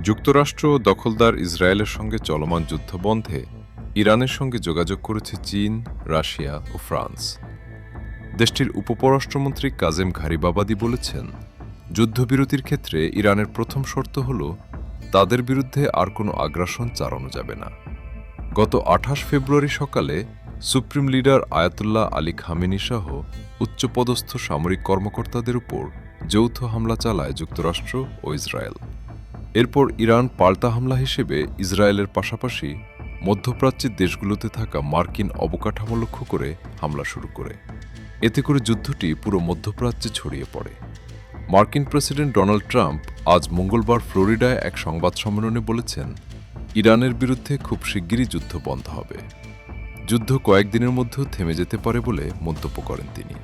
যুক্তরাষ্ট্র দখলদার ইসরায়েলের সঙ্গে চলমান যুদ্ধ বন্ধে ইরানের সঙ্গে যোগাযোগ করেছে চীন, রাশিয়া ও ফ্রান্স। দেশটির উপপররাষ্ট্রমন্ত্রী কাজেম ঘারিবাবাদি বলেছেন, যুদ্ধবিরতির ক্ষেত্রে ইরানের প্রথম শর্ত হল তাদের বিরুদ্ধে আর কোনো আগ্রাসন চালানো যাবে না। গত ২৮ ফেব্রুয়ারি সকালে supreme leader Ayatollah Ali Khamenei সহ উচ্চপদস্থ সামরিক কর্মকর্তাদের উপর যৌথ হামলা চালায় যুক্তরাষ্ট্র ও ইসরায়েল। এরপর ইরান পাল্টা হামলা হিসেবে ইসরায়েলের পাশাপাশি মধ্যপ্রাচ্যের দেশগুলোতে থাকা মার্কিন অবকাঠামো লক্ষ্য করে হামলা শুরু করে। এতে করে যুদ্ধটি পুরো মধ্যপ্রাচ্যে ছড়িয়ে পড়ে। মার্কিন প্রেসিডেন্ট ডোনাল্ড ট্রাম্প আজ মঙ্গলবার ফ্লোরিডায় এক সংবাদ সম্মেলনে বলেছেন, ইরানের বিরুদ্ধে খুব শিগগিরই যুদ্ধ বন্ধ হবে। যুদ্ধ কয়েকদিনের মধ্যেও থেমে যেতে পারে বলে মন্তব্য করেন তিনি।